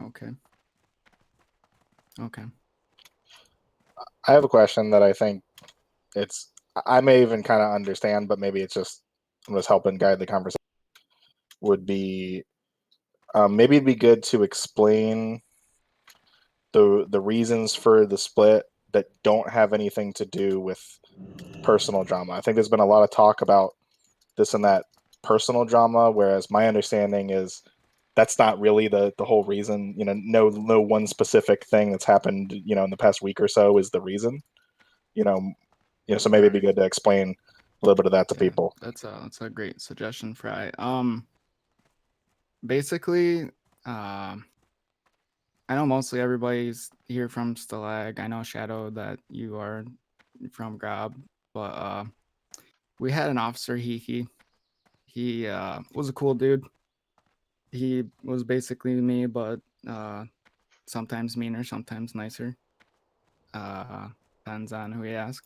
Okay. Okay. I have a question that I think it's I may even kind of understand, but maybe it's just I'm just helping guide the conversation. Would be maybe it'd be good to explain the reasons for the split that don't have anything to do with personal drama. I think there's been a lot of talk about this and that personal drama, whereas my understanding is that's not really the whole reason. No one specific thing that's happened, in the past week or so is the reason. You know, so maybe it'd be Right. good to explain a little bit of that to Yeah. people. That's a great suggestion, Fry. Basically, I know mostly everybody's here from Stalag. I know Shadow that you are from Grob, but we had an officer Hiki. He was a cool dude. He was basically me, but sometimes meaner, sometimes nicer. Uh, Depends on who you ask.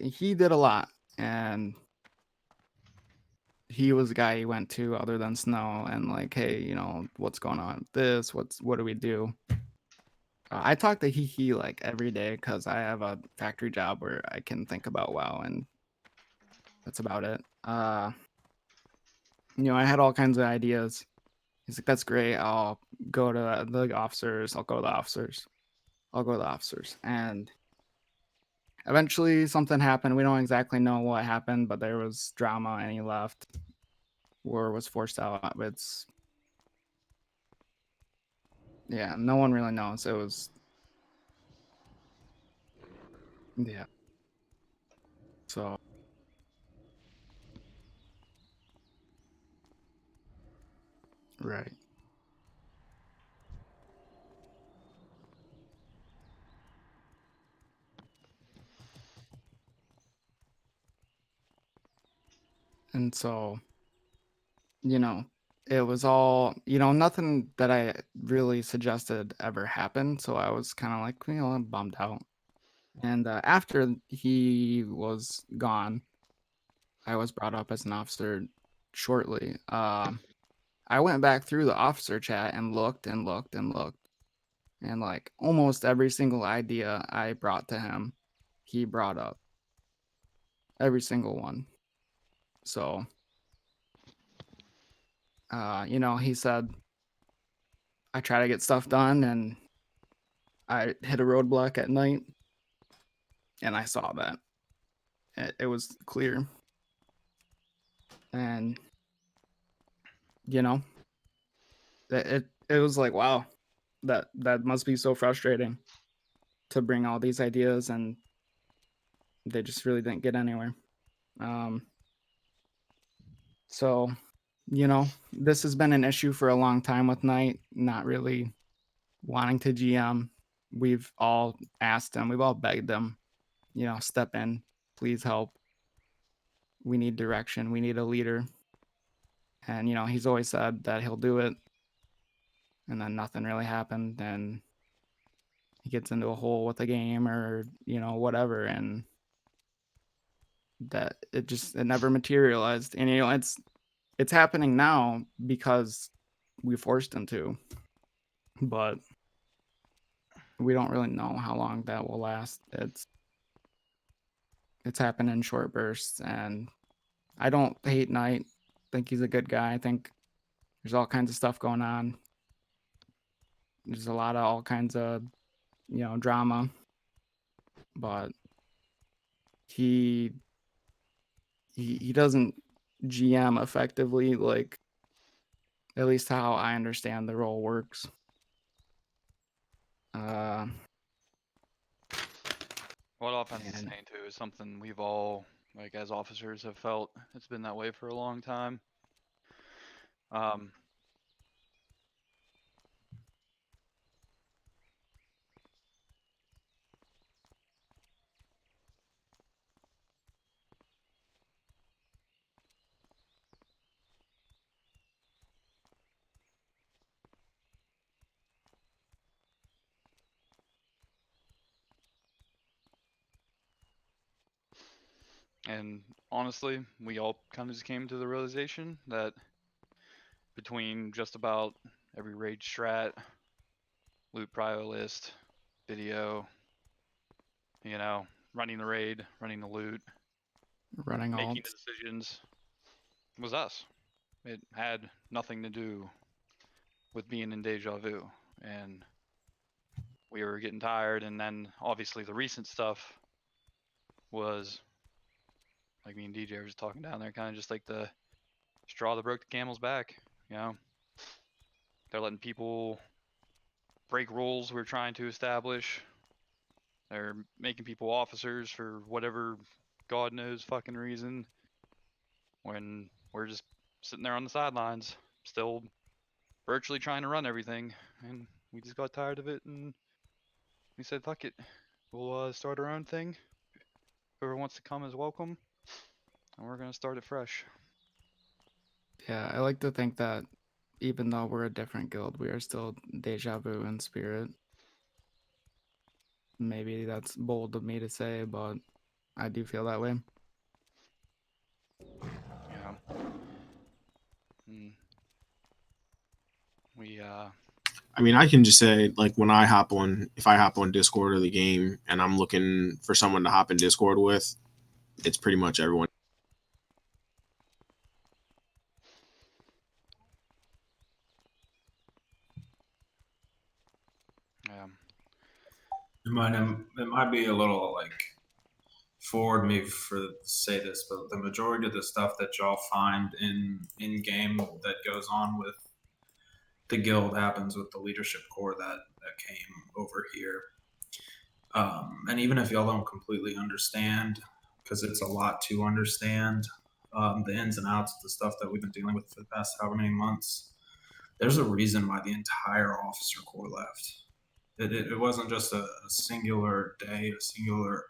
He did a lot, and he was the guy you went to other than Snow, and like, hey, what's going on with this? What do we do? I talk to Hiki like every day because I have a factory job where I can think about WoW, and that's about it. I had all kinds of ideas. He's like, that's great. I'll go to the officers. I'll go to the officers. I'll go to the officers. And eventually something happened. We don't exactly know what happened, but there was drama and he left. War was forced out. It's, yeah, no one really knows. It was, yeah. So, right. And so, you know, it was all, nothing that I really suggested ever happened. So I was kind of like, I'm bummed out. And after he was gone, I was brought up as an officer shortly. I went back through the officer chat and looked and looked and looked. And like almost every single idea I brought to him, he brought up every single one. So, he said, I try to get stuff done and I hit a roadblock at night and I saw that. It was clear. And, you know, it was like, wow, that must be so frustrating to bring all these ideas and they just really didn't get anywhere. Um, so, this has been an issue for a long time with Knight, not really wanting to GM. We've all asked him, we've all begged him, step in, please help. We need direction, we need a leader. And, he's always said that he'll do it. And then nothing really happened. And he gets into a hole with the game or, whatever. And that it never materialized. And, it's happening now because we forced him to, but we don't really know how long that will last. It's happened in short bursts, and I don't hate Knight. I think he's a good guy. I think there's all kinds of stuff going on. There's a lot of all kinds of drama, but he he doesn't GM effectively, like at least how I understand the role works. Uh, What Offense is and saying too is something we've all, like as officers, have felt. It's been that way for a long time. Um, and honestly, we all kind of just came to the realization that between just about every raid strat, loot prio list, video, you know, running the raid, running the loot, Running making the alts. decisions was us. It had nothing to do with being in Deja Vu. And we were getting tired. And then obviously the recent stuff was, like me and DJ were just talking down there, kind of just like the straw that broke the camel's back. You know, they're letting people break rules we're trying to establish. They're making people officers for whatever God knows fucking reason, when we're just sitting there on the sidelines, still virtually trying to run everything. And we just got tired of it, and we said, fuck it. We'll start our own thing. Whoever wants to come is welcome. And we're going to start it fresh. Yeah, I like to think that even though we're a different guild, we are still Deja Vu in spirit. Maybe that's bold of me to say, but I do feel that way. Yeah. We, I mean, I can just say, like, when I hop on, if I hop on Discord or the game and I'm looking for someone to hop in Discord with, it's pretty much everyone. It might be a little like forward me for to say this, but the majority of the stuff that y'all find in game that goes on with the guild happens with the leadership core that came over here. And even if y'all don't completely understand, because it's a lot to understand, the ins and outs of the stuff that we've been dealing with for the past however many months, there's a reason why the entire officer corps left. It wasn't just a singular day, a singular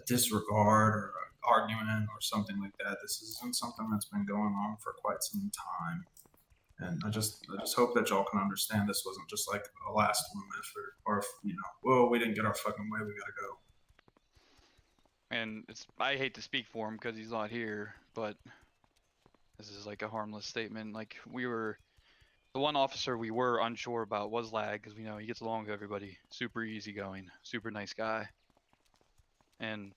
disregard or argument or something like that. This isn't something that's been going on for quite some time. And I just hope that y'all can understand this wasn't just like a last one effort, or if, you know, well, we didn't get our fucking way, we gotta go. and I hate to speak for him because he's not here, but this is like a harmless statement. Like, the one officer we were unsure about was Lag, because we know he gets along with everybody. Super easygoing, super nice guy. And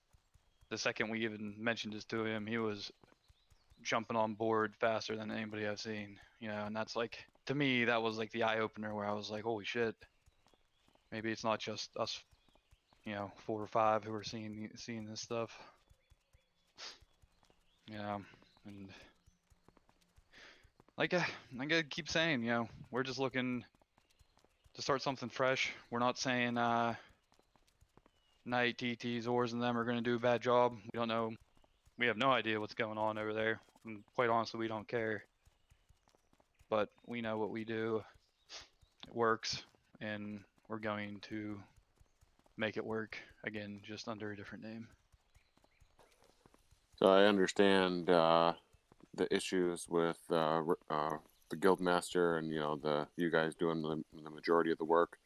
the second we even mentioned this to him, he was jumping on board faster than anybody I've seen. You know, and that's like, to me, that was like the eye opener where I was like, holy shit. Maybe it's not just us, you know, 4 or 5 who are seeing this stuff. Yeah, and like I gotta keep saying, you know, we're just looking to start something fresh. We're not saying Knight, TT, Zors, and them are gonna do a bad job. We don't know. We have no idea what's going on over there. And quite honestly, we don't care. But we know what we do. It works, and we're going to make it work again, just under a different name. So I understand the issues with the guild master and you guys doing the majority of the work.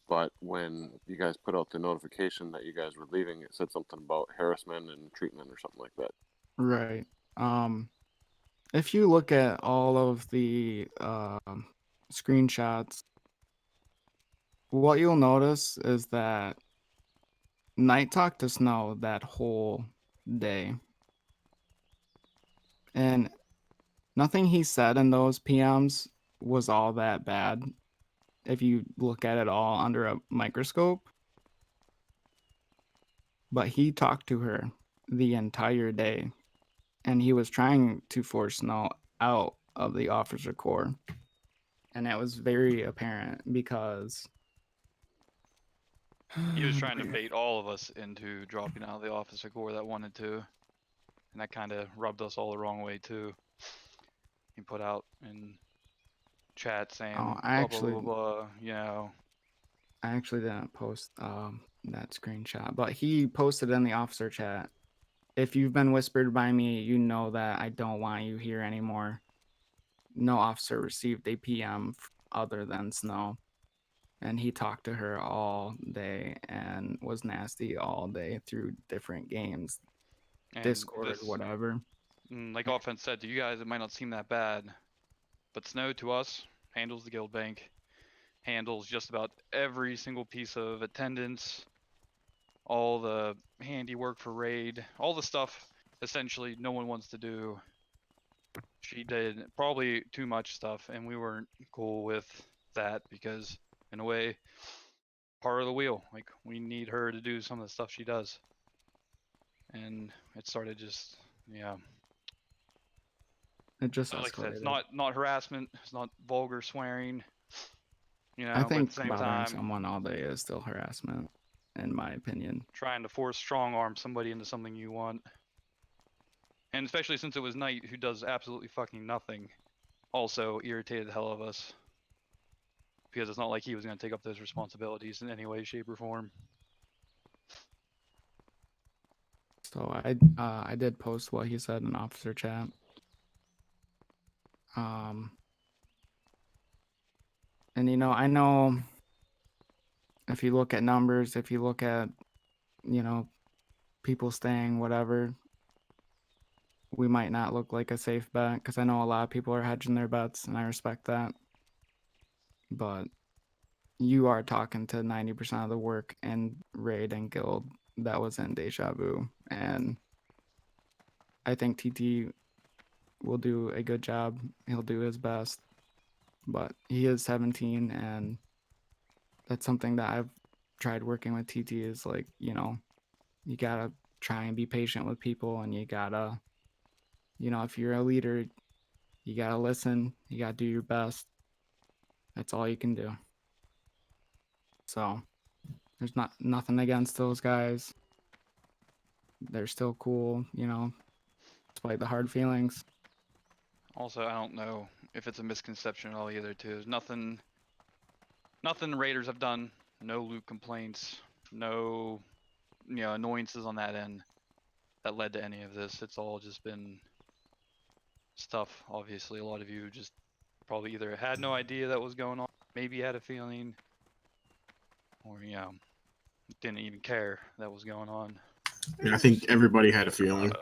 But when you guys put out the notification that you guys were leaving, it said something about harassment and treatment or something like that. Right. If you look at all of the screenshots, what you'll notice is that Knight talked to Snow that whole day. And nothing he said in those PMs was all that bad if you look at it all under a microscope. But he talked to her the entire day, and he was trying to force Snow out of the officer corps. And that was very apparent because he was trying to bait all of us into dropping out of the officer corps that wanted to. And that kind of rubbed us all the wrong way too. He put out in chat saying, blah, blah, blah, you know. I actually didn't post that screenshot, but he posted in the officer chat, if you've been whispered by me, you know that I don't want you here anymore. No officer received a PM other than Snow. And he talked to her all day and was nasty all day through different games, And Discord, whatever. Like Offense said to you guys, it might not seem that bad, But Snow to us handles the guild bank, handles just about every single piece of attendance, all the handiwork for raid, all the stuff essentially no one wants to do. She did probably too much stuff, and we weren't cool with that because, in a way, part of the wheel. Like, we need her to do some of the stuff she does. And it started just, yeah. It just Like I said, it's escalated. not harassment. It's not vulgar swearing. You know, I but at think the same bothering time, someone all day is still harassment, in my opinion. trying to force strong arm somebody into something you want. And especially since it was Knight, who does absolutely fucking nothing, also irritated the hell of us. Because it's not like he was going to take up those responsibilities in any way, shape, or form. So I did post what he said in officer chat. And you know, I know if you look at numbers, if you look at, you know, people staying, whatever, we might not look like a safe bet because I know a lot of people are hedging their bets, and I respect that. But you are talking to 90% of the work in raid and guild that was in Deja Vu, and I think TT will do a good job. He'll do his best, but he is 17, and that's something that I've tried working with TT is like, you know, you gotta try and be patient with people, and you gotta, you know, if you're a leader, you gotta listen, you gotta do your best. That's all you can do. So there's nothing against those guys. They're still cool, you know, despite the hard feelings. Also, I don't know if it's a misconception at all either, too. There's nothing the Raiders have done. No loot complaints. No, you know, annoyances on that end that led to any of this. It's all just been stuff. Obviously, a lot of you just probably either had no idea that was going on, maybe had a feeling, or, you know, didn't even care that was going on. I mean, I think everybody had a feeling.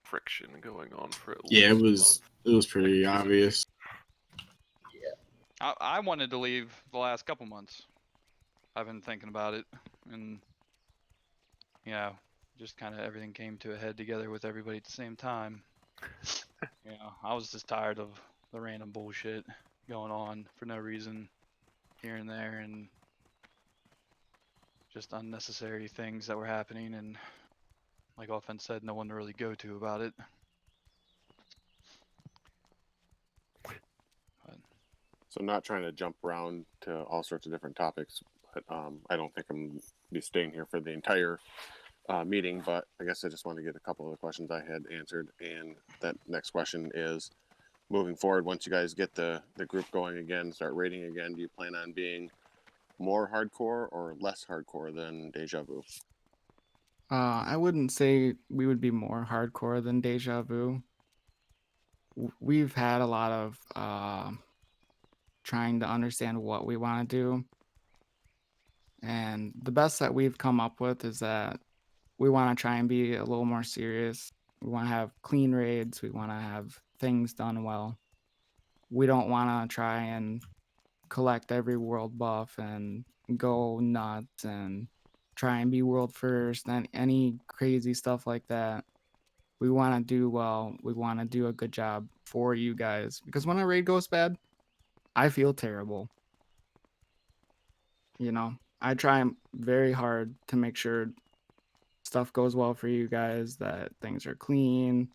Friction going on for at Yeah, least it was pretty obvious. I wanted to leave the last couple months. I've been thinking about it, and yeah, just kind of everything came to a head together with everybody at the same time. You know, I was just tired of the random bullshit going on for no reason here and there, and just unnecessary things that were happening, and like Offense said, no one to really go to about it. So not trying to jump around to all sorts of different topics, but I don't think I'm be staying here for the entire meeting. But I guess I just want to get a couple of the questions I had answered. And that next question is, moving forward, once you guys get the group going again, start raiding again, do you plan on being more hardcore or less hardcore than Deja Vu? I wouldn't say we would be more hardcore than Deja Vu. We've had a lot of trying to understand what we want to do. And the best that we've come up with is that we want to try and be a little more serious. We want to have clean raids. We want to have things done well. We don't want to try and collect every world buff and go nuts and try and be world first and any crazy stuff like that. We want to do well. We want to do a good job for you guys, because when a raid goes bad, I feel terrible. You know, I try very hard to make sure stuff goes well for you guys, that things are clean,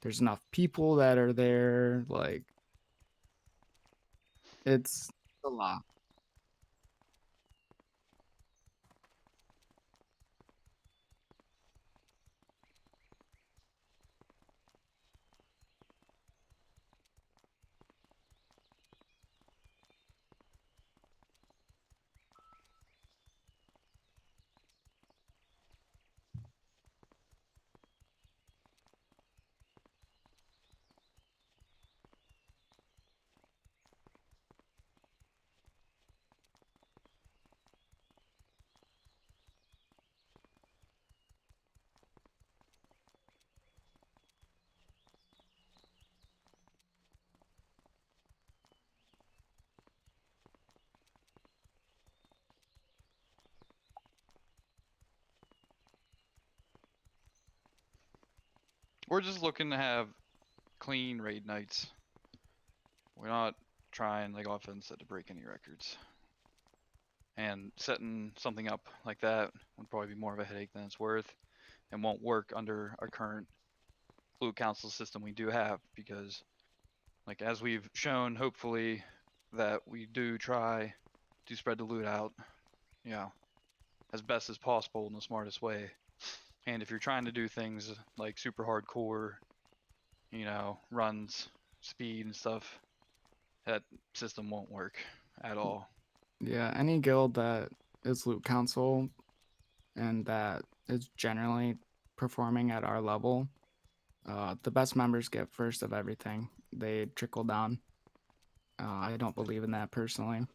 there's enough people that are there. Like, it's a lot. we're just looking to have clean raid nights. We're not trying like offense to break any records. And setting something up like that would probably be more of a headache than it's worth, and won't work under our current loot council system we do have, because like as we've shown, hopefully, that we do try to spread the loot out, you know, as best as possible in the smartest way. And if you're trying to do things like super hardcore, you know, runs, speed and stuff, that system won't work at all. Yeah, any guild that is loot council and that is generally performing at our level, the best members get first of everything. They trickle down. I don't believe in that personally.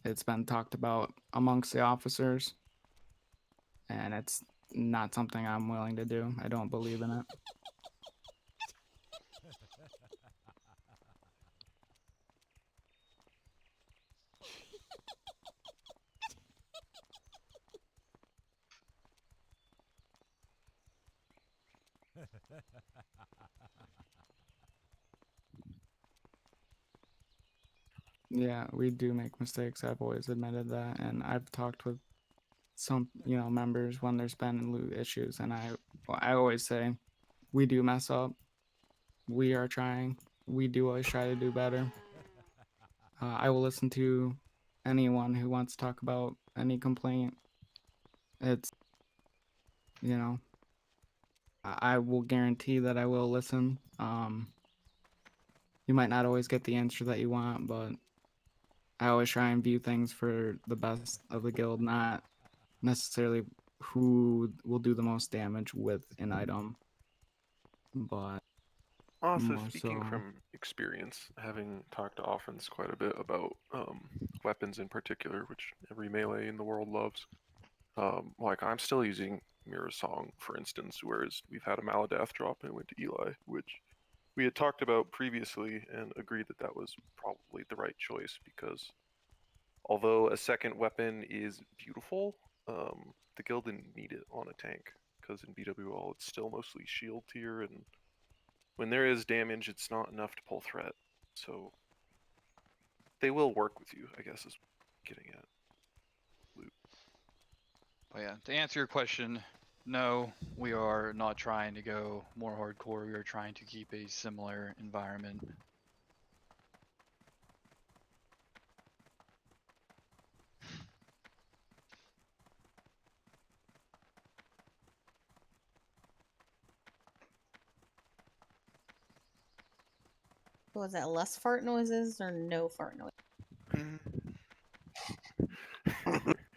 It's been talked about amongst the officers, and it's not something I'm willing to do. I don't believe in it. Yeah, we do make mistakes. I've always admitted that, and I've talked with some, members when there's been loot issues, and I always say, we do mess up. We are trying. We do always try to do better. I will listen to anyone who wants to talk about any complaint. It's, you know, I will guarantee that I will listen. You might not always get the answer that you want, but I always try and view things for the best of the guild, not necessarily who will do the most damage with an item, but Also, more speaking so. from experience, having talked to offense quite a bit about weapons in particular, which every melee in the world loves. Like I'm still using Mirror Song, for instance, whereas we've had a Maladeath drop and it went to Eli, which we had talked about previously and agreed that that was probably the right choice, because although a second weapon is beautiful, the guild didn't need it on a tank, because in BWL it's still mostly shield tier, and when there is damage, it's not enough to pull threat. So they will work with you, I guess, is getting at. But yeah, to answer your question, no, we are not trying to go more hardcore. We are trying to keep a similar environment. Was that less fart noises or no fart noises?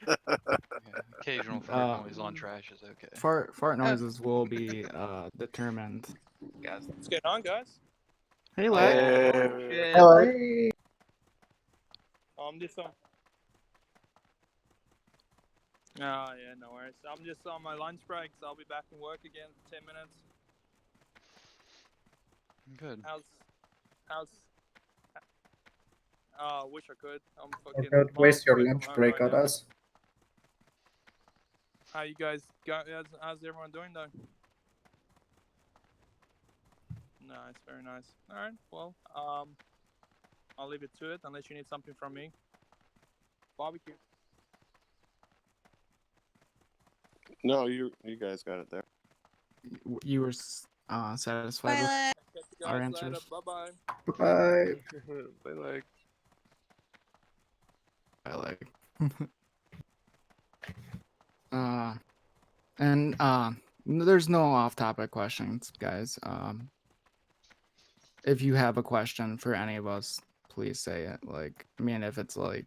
Yeah, occasional fart noise on trash is okay. Fart noises will be determined. Guys, what's going on, guys? Hey, Leg. Hello. I'm just on. Oh yeah, no worries. I'm just on my lunch break, so I'll be back in work again for 10 minutes. Good. How's? Wish I could. I'm fucking. Don't waste your miles away lunch from home break right on now. us. How you guys got? How's everyone doing though? Nice, very nice. All right, well, I'll leave it to it unless you need something from me. Barbecue. No, you guys got it there. You were satisfied with Violet. Catch you our guys later. answers? Bye bye. Bye. They like. I like. And there's no off-topic questions, guys. If you have a question for any of us, please say it. Like, I mean, if it's like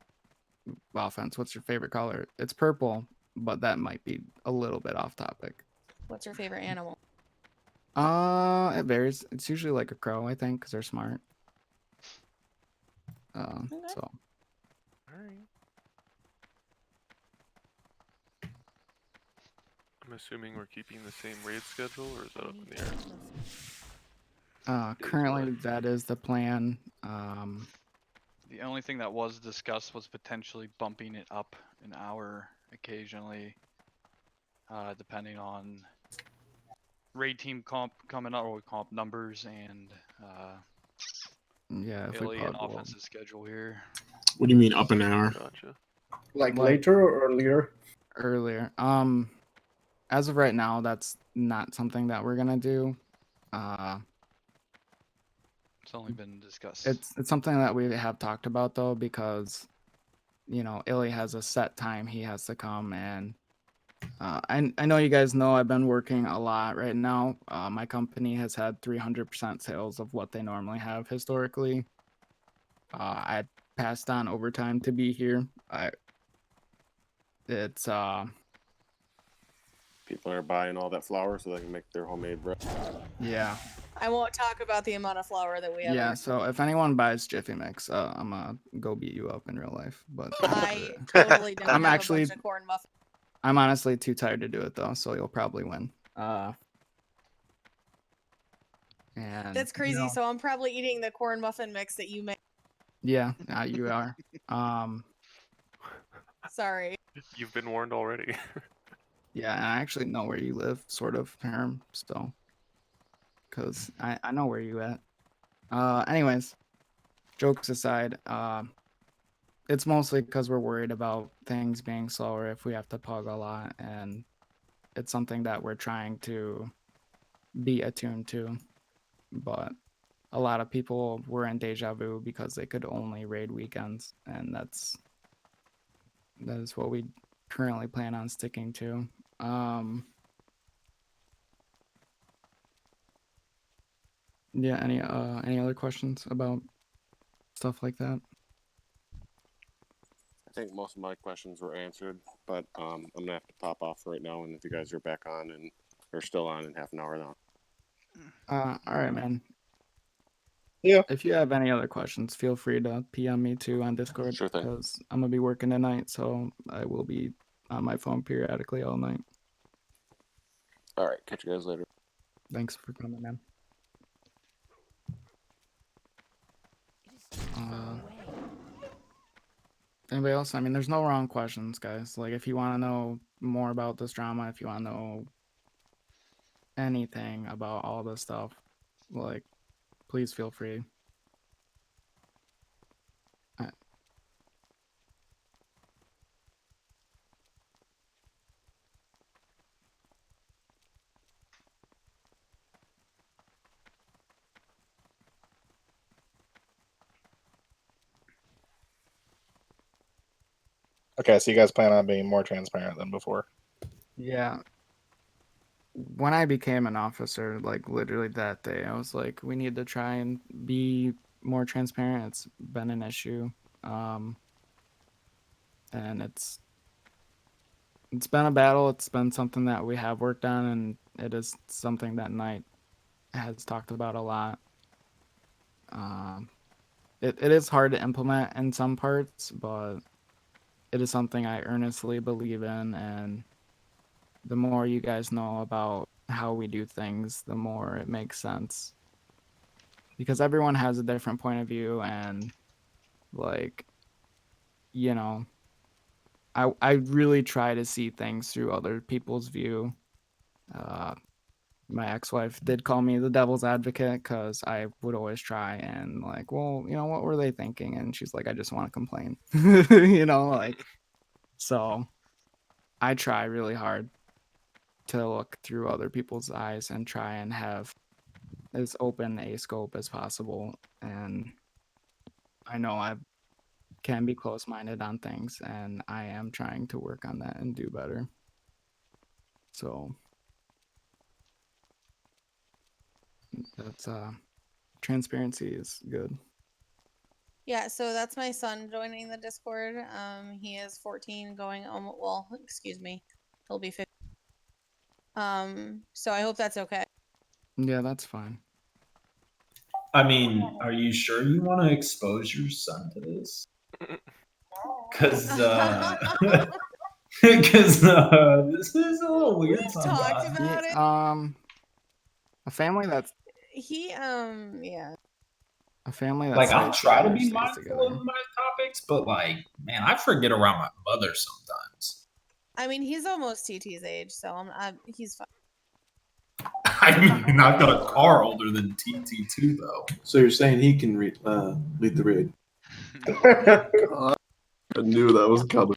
offense, what's your favorite color? It's purple, but that might be a little bit off topic. What's your favorite animal? It varies. It's usually like a crow, I think, because they're smart. Okay. So Alright. I'm assuming we're keeping the same raid schedule, or is that up in the air? currently that is the plan. The only thing that was discussed was potentially bumping it up an hour occasionally, depending on raid team comp coming up, or comp numbers, and Yeah, if we Illy and pug, we'll- offensive schedule here. What do you mean up an hour? Gotcha. Like Like- later or earlier? earlier. As of right now, that's not something that we're gonna do. It's only been discussed. It's something that we have talked about though, because you know Illy has a set time he has to come, and I know you guys know I've been working a lot right now. My company has had 300% sales of what they normally have historically. I passed on overtime to be here. It's People are buying all that flour so they can make their homemade bread. yeah. I won't talk about the amount of flour that we have. Yeah, so if anyone buys Jiffy Mix, I'm gonna go beat you up in real life. But I totally don't I'm have actually- a bunch of corn muffins. I'm honestly too tired to do it though, so you'll probably win. And That's crazy. you know, So I'm probably eating the corn muffin mix that you make. yeah, you are. Sorry. You've been warned already. Yeah, and I actually know where you live, sort of, Harem. So, cause I know where you at. Anyways, jokes aside, it's mostly because we're worried about things being slower if we have to pug a lot, and it's something that we're trying to be attuned to. But a lot of people were in deja vu because they could only raid weekends, and that is what we currently plan on sticking to. Yeah, any other questions about stuff like that? I think most of my questions were answered, but I'm gonna have to pop off right now. And if you guys are back on and are still on in half an hour now. All right, man. Yeah. If you have any other questions, feel free to PM me too on Discord. Sure thing. Because I'm gonna be working tonight, so I will be on my phone periodically all night. All right, catch you guys later. Thanks for coming, man. Anybody else? I mean, there's no wrong questions, guys. Like, if you want to know more about this drama, if you want to know anything about all this stuff, like, please feel free. Okay, so you guys plan on being more transparent than before. Yeah. When I became an officer, like literally that day, I was like, we need to try and be more transparent. It's been an issue. And it's been a battle. It's been something that we have worked on, and it is something that Knight has talked about a lot. It is hard to implement in some parts, but it is something I earnestly believe in, and the more you guys know about how we do things, the more it makes sense. Because everyone has a different point of view, and like, you know, I really try to see things through other people's view. My ex-wife did call me the devil's advocate because I would always try and like, well, you know, what were they thinking? And she's like, I just want to complain, you know, like, so I try really hard to look through other people's eyes and try and have as open a scope as possible. And I know I can be close-minded on things, and I am trying to work on that and do better. So that's transparency is good. Yeah, so that's my son joining the Discord. He is 14, going well, excuse me, he'll be 15. So I hope that's okay. Yeah, that's fine. I mean, are you sure you want to expose your son to this? Because this is a little weird We've talked sometimes. about it. A family that's He yeah. a family that's Like, I'll stays try to together be stays mindful together. of my topics, but like, man, I forget around my mother sometimes. I mean, he's almost TT's age, so he's fine. I mean, I've got a car older than TT2 though. So you're saying he can lead the raid? I knew that was coming.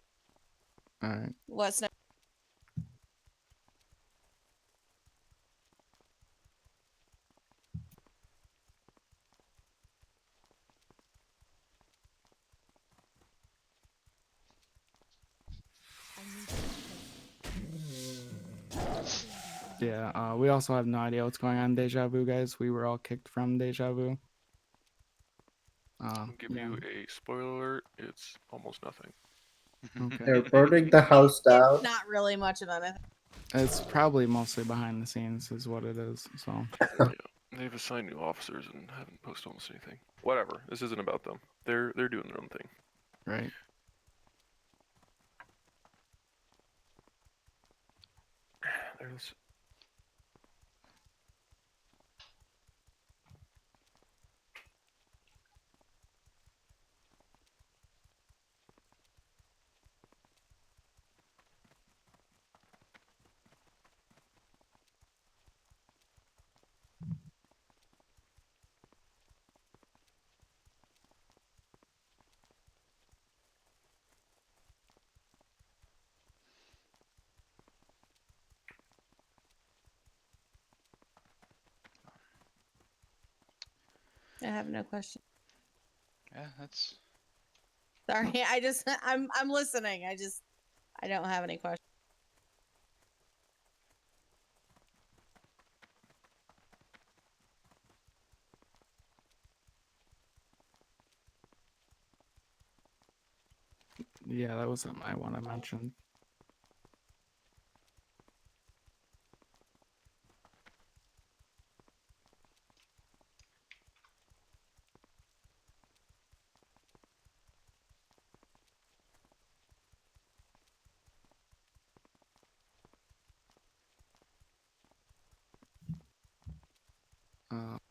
All right. What's next? Yeah, we also have no idea what's going on in Deja Vu, guys. We were all kicked from Deja Vu. I'll give Yeah. you a spoiler alert. It's almost nothing. Okay. They're burning the house down. Not really much of anything. It's probably mostly behind the scenes, is what it is. So. They've assigned new officers and haven't posted almost anything. Whatever. This isn't about them. They're doing their own thing. Right. There's I have no question. Yeah, that's Sorry, I'm listening. I don't have any questions. Yeah, that wasn't my one I mentioned.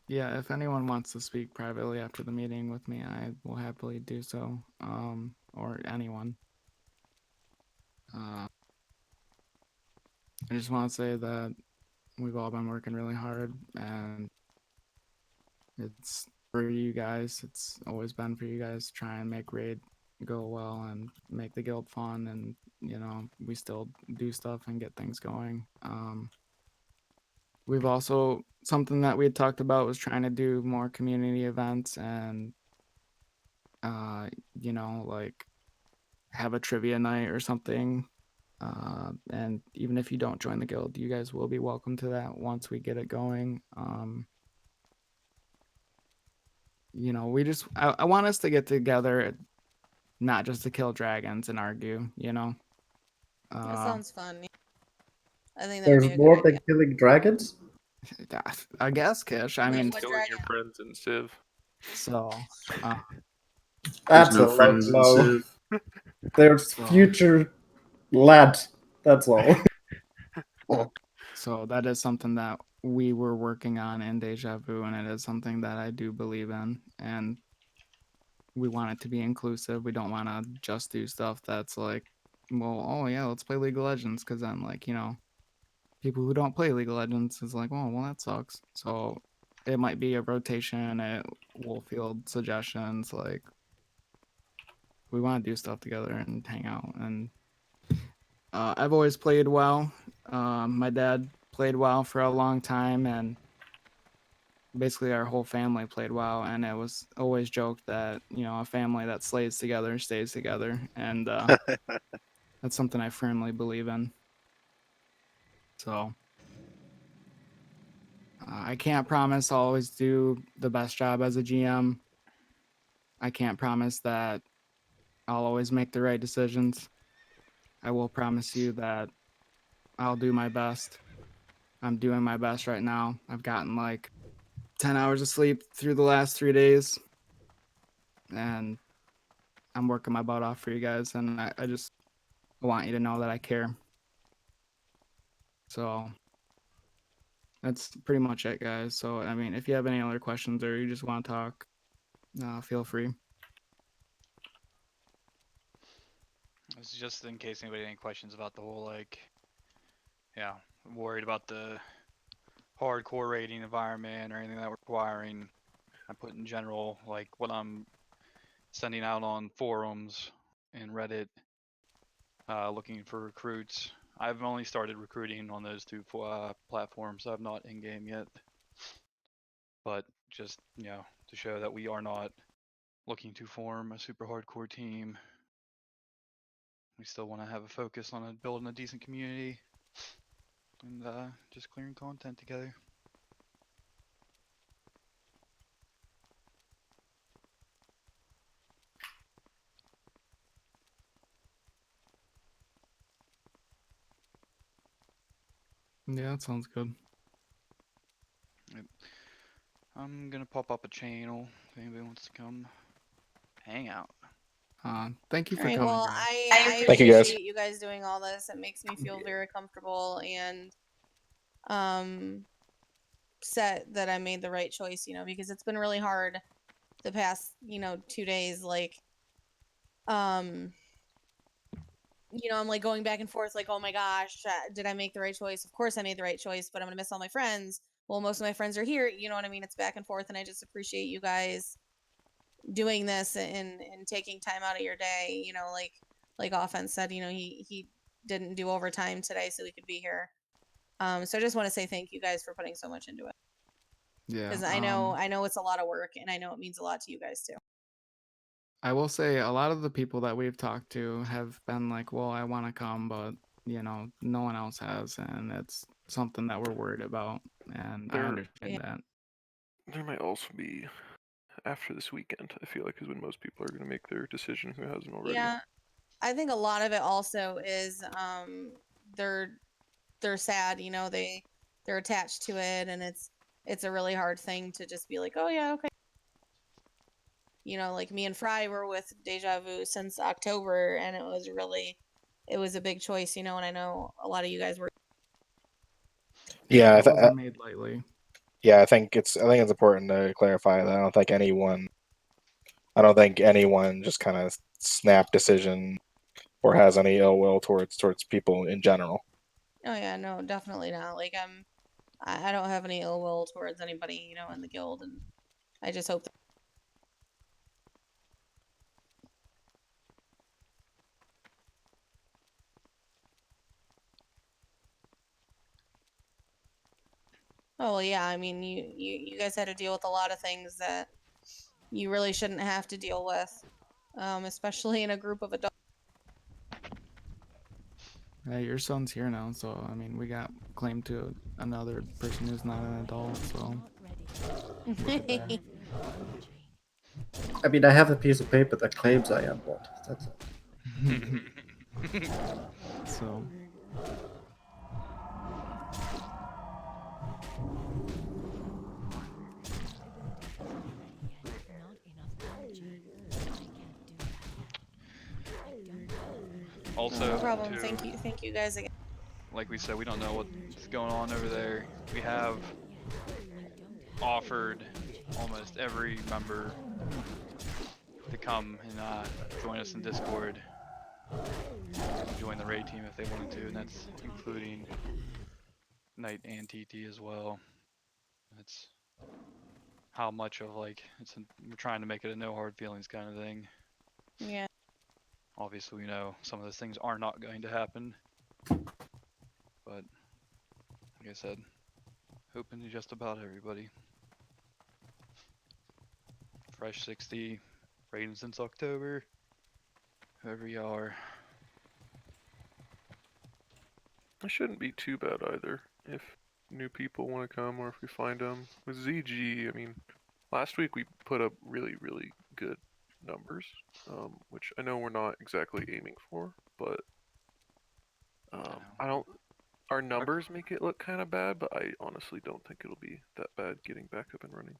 Yeah, if anyone wants to speak privately after the meeting with me, I will happily do so. Or anyone. I just want to say that we've all been working really hard, and it's for you guys. It's always been for you guys to try and make raid go well and make the guild fun, and we still do stuff and get things going. We've also, something that we had talked about was trying to do more community events and like have a trivia night or something. And even if you don't join the guild, you guys will be welcome to that once we get it going. I want us to get together, not just to kill dragons and argue, That sounds fun. I think that would There's be a more good than idea. killing dragons. I guess, Kish. I mean, What killing your dragon? friends in Civ. so That's no a low friends in blow. Civ. There's future lads. That's all. So that is something that we were working on in Deja Vu, and it is something that I do believe in. And we want it to be inclusive. We don't want to just do stuff that's like, well, oh yeah, let's play League of Legends, because then people who don't play League of Legends is like, oh well, that sucks. So it might be a rotation. It will field suggestions. Like, we want to do stuff together and hang out. And I've always played WoW. My dad played WoW for a long time, and basically our whole family played WoW. And it was always joked that a family that slays together stays together, and that's something I firmly believe in. So I can't promise I'll always do the best job as a GM. I can't promise that I'll always make the right decisions. I will promise you that I'll do my best. I'm doing my best right now. I've gotten like 10 hours of sleep through the last 3 days, and I'm working my butt off for you guys, and I just want you to know that I care. So that's pretty much it, guys. So, I mean, if you have any other questions or you just want to talk, feel free. It's just in case anybody had any questions about the whole worried about the hardcore raiding environment or anything that we're requiring. I put in general like what I'm sending out on forums and Reddit, looking for recruits. I've only started recruiting on those two platforms. I'm not in game yet, but just to show that we are not looking to form a super hardcore team. We still want to have a focus on building a decent community and just clearing content together. Yeah, that sounds good. Yep. I'm gonna pop up a channel if anybody wants to come hang out. Thank you All for right. coming. Well, guys. I Thank you, guys. appreciate you guys doing all this. It makes me feel very comfortable and set that I made the right choice, because it's been really hard the past, 2 days. Like, I'm like going back and forth, like, oh my gosh, did I make the right choice? Of course I made the right choice, but I'm gonna miss all my friends. Well, most of my friends are here, you know what I mean? It's back and forth, and I just appreciate you guys doing this and taking time out of your day, like Offense said, he didn't do overtime today so we could be here. So I just want to say thank you guys for putting so much into it. Yeah, Because I know it's a lot of work, and I know it means a lot to you guys too. I will say a lot of the people that we've talked to have been like, well, I want to come, but no one else has, and it's something that we're worried about, and I There- understand that. There might also be after this weekend. I feel like is when most people are going to make their decision who hasn't already. Yeah, I think a lot of it also is they're sad, they're attached to it, and it's a really hard thing to just be like, oh yeah, okay. Like me and Fry were with Deja Vu since October, and it was a big choice, and I know a lot of you guys were. Yeah, It wasn't made lightly. yeah, I think it's important to clarify that I don't think anyone just kind of snap decision or has any ill will towards people in general. Oh yeah, no, definitely not. Like I don't have any ill will towards anybody, in the guild, and I just hope that. Oh well, yeah, I mean, you guys had to deal with a lot of things that you really shouldn't have to deal with, especially in a group of adults. Hey, your son's here now, so I mean, we got claim to another person who's not an adult, so. I mean, I have a piece of paper that claims I am one. That's it. So. Also, No problem. too, Thank you guys again. like we said, we don't know what's going on over there. We have offered almost every member to come and join us in Discord, join the raid team if they wanted to, and that's including Knight and TT as well. That's how much of we're trying to make it a no hard feelings kind of thing. Yeah. Obviously, we know some of those things are not going to happen, but like I said, open to just about everybody. Fresh 60, raiding since October, whoever you are. It shouldn't be too bad either if new people want to come or if we find them. With ZG, I mean, last week we put up really, really good numbers, which I know we're not exactly aiming for, but I don't. Our numbers make it look kind of bad, but I honestly don't think it'll be that bad getting back up and running.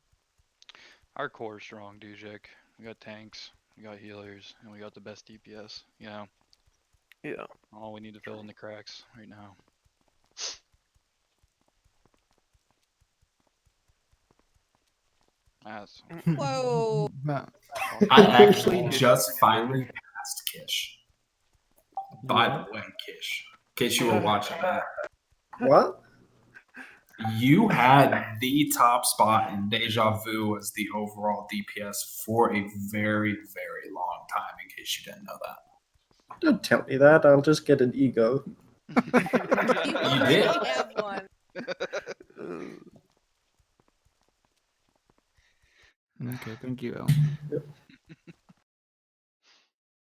Our core is strong, Dujek. We got tanks, we got healers, and we got the best DPS, Yeah. All we need to fill in the cracks right now. Whoa. I actually just finally passed Kish. By the way, Kish. In case you were watching that. What? You had the top spot in Deja Vu as the overall DPS for a very, very long time, in case you didn't know that. Don't tell me that. I'll just get an ego. You already did. have one. Okay, thank you, Al. Yep.